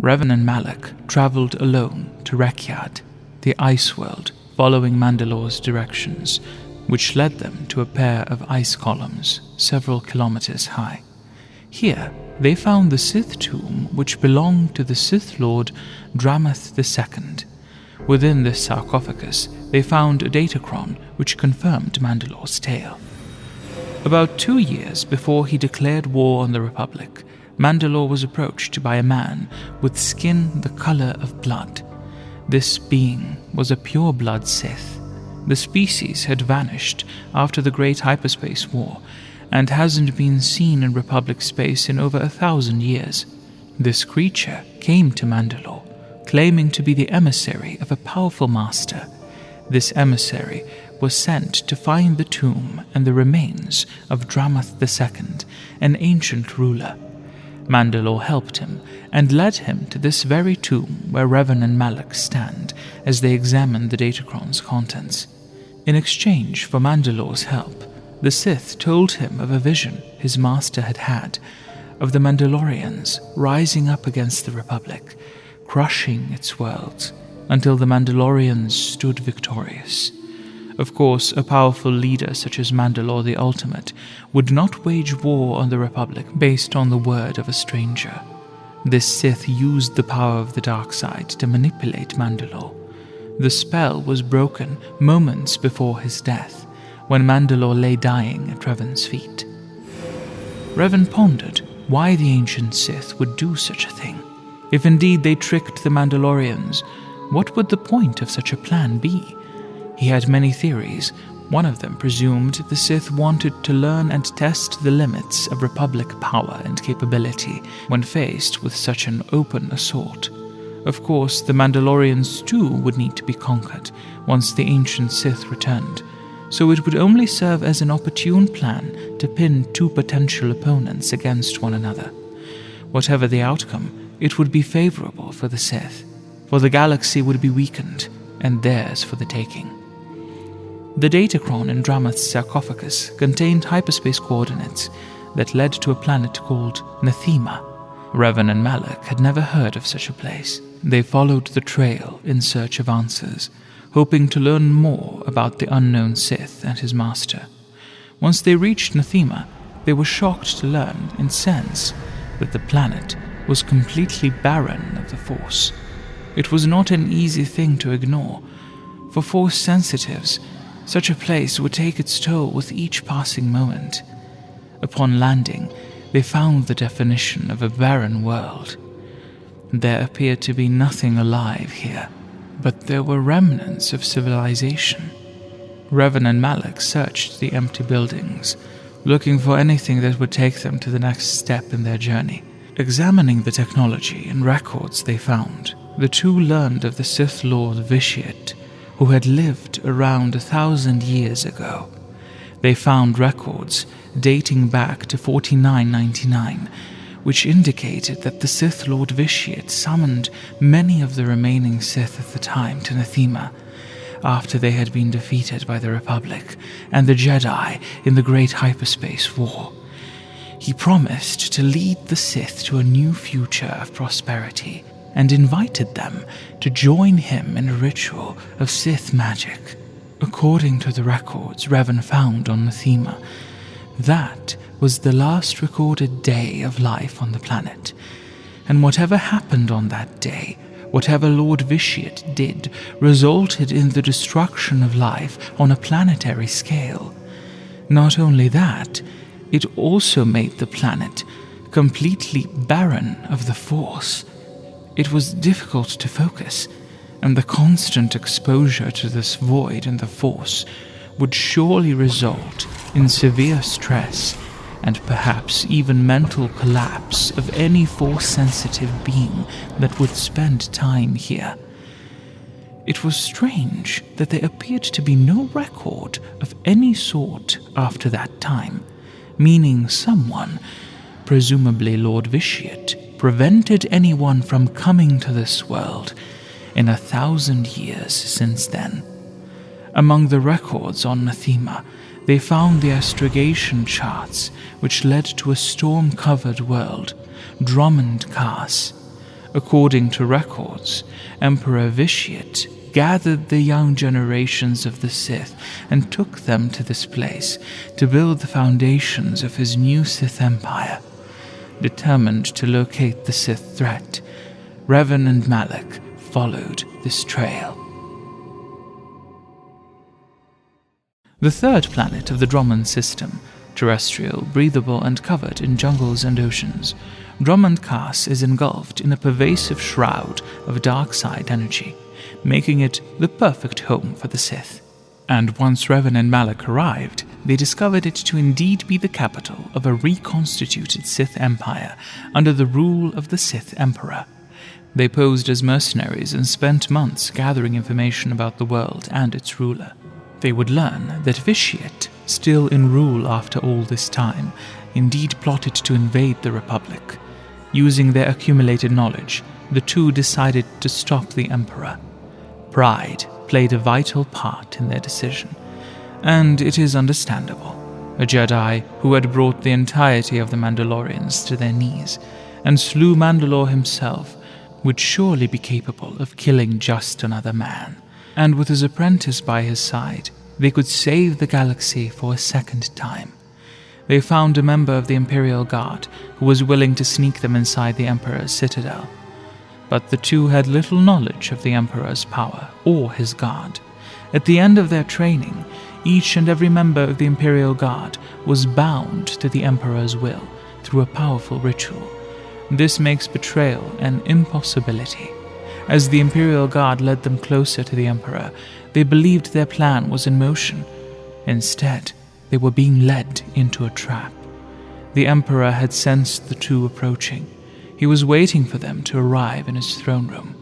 Revan and Malak traveled alone to Rekiad, the ice world, following Mandalore's directions, which led them to a pair of ice columns several kilometers high. Here, they found the Sith tomb which belonged to the Sith Lord Dramath II. Within this sarcophagus, they found a datachron which confirmed Mandalore's tale. About 2 years before he declared war on the Republic, Mandalore was approached by a man with skin the color of blood. This being was a pure-blood Sith. The species had vanished after the Great Hyperspace War and hasn't been seen in Republic space in over 1,000 years. This creature came to Mandalore, claiming to be the emissary of a powerful master. This emissary was sent to find the tomb and the remains of Dramath II, an ancient ruler. Mandalore helped him and led him to this very tomb where Revan and Malak stand as they examine the datachron's contents. In exchange for Mandalore's help, the Sith told him of a vision his master had had of the Mandalorians rising up against the Republic, crushing its worlds until the Mandalorians stood victorious. Of course, a powerful leader such as Mandalore the Ultimate would not wage war on the Republic based on the word of a stranger. This Sith used the power of the dark side to manipulate Mandalore. The spell was broken moments before his death, when Mandalore lay dying at Revan's feet. Revan pondered why the ancient Sith would do such a thing. If indeed they tricked the Mandalorians, what would the point of such a plan be? He had many theories. One of them presumed the Sith wanted to learn and test the limits of Republic power and capability when faced with such an open assault. Of course, the Mandalorians too would need to be conquered once the ancient Sith returned, so it would only serve as an opportune plan to pin two potential opponents against one another. Whatever the outcome, it would be favorable for the Sith, for the galaxy would be weakened, and theirs for the taking. The datachron in Dramath's sarcophagus contained hyperspace coordinates that led to a planet called Nathema. Revan and Malak had never heard of such a place. They followed the trail in search of answers, hoping to learn more about the unknown Sith and his master. Once they reached Nathema, they were shocked to learn, in sense, that the planet was completely barren of the Force. It was not an easy thing to ignore. For Force sensitives, such a place would take its toll with each passing moment. Upon landing, they found the definition of a barren world. There appeared to be nothing alive here, but there were remnants of civilization. Revan and Malak searched the empty buildings, looking for anything that would take them to the next step in their journey. Examining the technology and records they found, the two learned of the Sith Lord Vitiate, who had lived around 1,000 years ago. They found records dating back to 4999, which indicated that the Sith Lord Vitiate summoned many of the remaining Sith at the time to Nathema, after they had been defeated by the Republic and the Jedi in the Great Hyperspace War. He promised to lead the Sith to a new future of prosperity, and invited them to join him in a ritual of Sith magic. According to the records Revan found on Nathema, that was the last recorded day of life on the planet, and whatever happened on that day, whatever Lord Vitiate did, resulted in the destruction of life on a planetary scale. Not only that, it also made the planet completely barren of the Force. It was difficult to focus, and the constant exposure to this void in the Force would surely result in severe stress and perhaps even mental collapse of any Force-sensitive being that would spend time here. It was strange that there appeared to be no record of any sort after that time, meaning someone, presumably Lord Vitiate, prevented anyone from coming to this world in 1,000 years since then. Among the records on Nathema, they found the astrogation charts which led to a storm-covered world, Drummond Cars. According to records, Emperor Vitiate gathered the young generations of the Sith and took them to this place to build the foundations of his new Sith Empire. Determined to locate the Sith threat, Revan and Malak followed this trail. The third planet of the Drummond system, terrestrial, breathable, and covered in jungles and oceans, Drummond Kaas is engulfed in a pervasive shroud of dark side energy, making it the perfect home for the Sith. And once Revan and Malak arrived, they discovered it to indeed be the capital of a reconstituted Sith Empire under the rule of the Sith Emperor. They posed as mercenaries and spent months gathering information about the world and its ruler. They would learn that Vitiate, still in rule after all this time, indeed plotted to invade the Republic. Using their accumulated knowledge, the two decided to stop the Emperor. Pride played a vital part in their decision, and it is understandable. A Jedi who had brought the entirety of the Mandalorians to their knees and slew Mandalore himself would surely be capable of killing just another man. And with his apprentice by his side, they could save the galaxy for a second time. They found a member of the Imperial Guard who was willing to sneak them inside the Emperor's citadel. But the two had little knowledge of the Emperor's power or his guard. At the end of their training, each and every member of the Imperial Guard was bound to the Emperor's will through a powerful ritual. This makes betrayal an impossibility. As the Imperial Guard led them closer to the Emperor, they believed their plan was in motion. Instead, they were being led into a trap. The Emperor had sensed the two approaching. He was waiting for them to arrive in his throne room.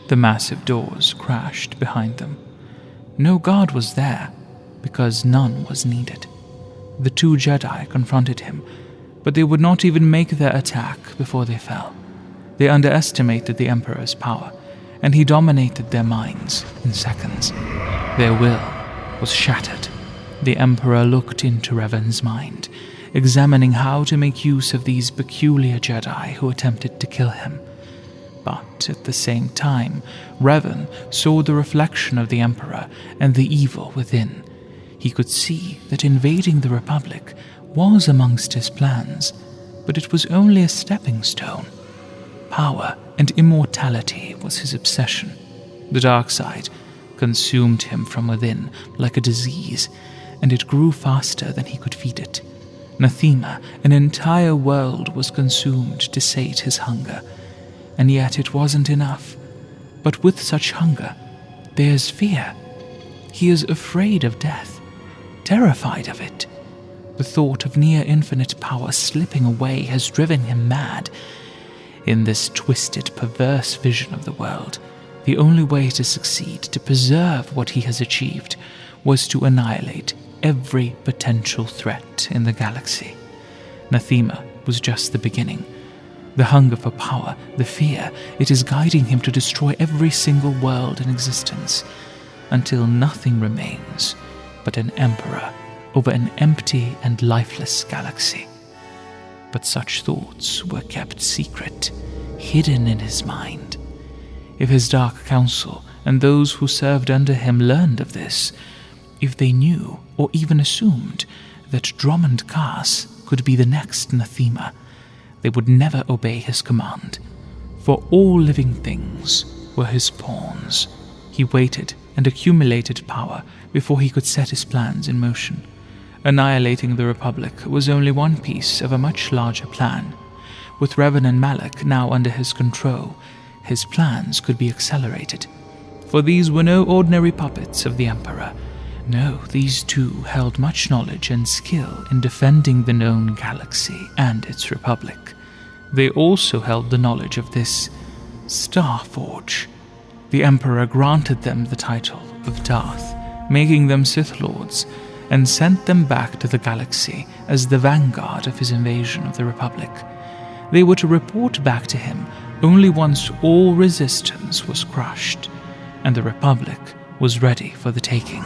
The massive doors crashed behind them. No guard was there, because none was needed. The two Jedi confronted him, but they would not even make their attack before they fell. They underestimated the Emperor's power, and he dominated their minds in seconds. Their will was shattered. The Emperor looked into Revan's mind, examining how to make use of these peculiar Jedi who attempted to kill him. But at the same time, Revan saw the reflection of the Emperor and the evil within. He could see that invading the Republic was amongst his plans, but it was only a stepping stone. Power and immortality was his obsession. The dark side consumed him from within like a disease, and it grew faster than he could feed it. Nathema, an entire world, was consumed to sate his hunger, and yet it wasn't enough. But with such hunger, there's fear. He is afraid of death, terrified of it. The thought of near-infinite power slipping away has driven him mad. In this twisted, perverse vision of the world, the only way to succeed, to preserve what he has achieved, was to annihilate every potential threat in the galaxy. Nathema was just the beginning. The hunger for power, the fear, it is guiding him to destroy every single world in existence, until nothing remains but an emperor over an empty and lifeless galaxy. But such thoughts were kept secret, hidden in his mind. If his dark council and those who served under him learned of this, if they knew or even assumed that Drummond Kaas could be the next Nathema, they would never obey his command, for all living things were his pawns. He waited and accumulated power before he could set his plans in motion. Annihilating the Republic was only one piece of a much larger plan. With Revan and Malak now under his control, his plans could be accelerated. For these were no ordinary puppets of the Emperor. No, these two held much knowledge and skill in defending the known galaxy and its Republic. They also held the knowledge of this Starforge. The Emperor granted them the title of Darth, making them Sith Lords, and sent them back to the galaxy as the vanguard of his invasion of the Republic. They were to report back to him only once all resistance was crushed, and the Republic was ready for the taking.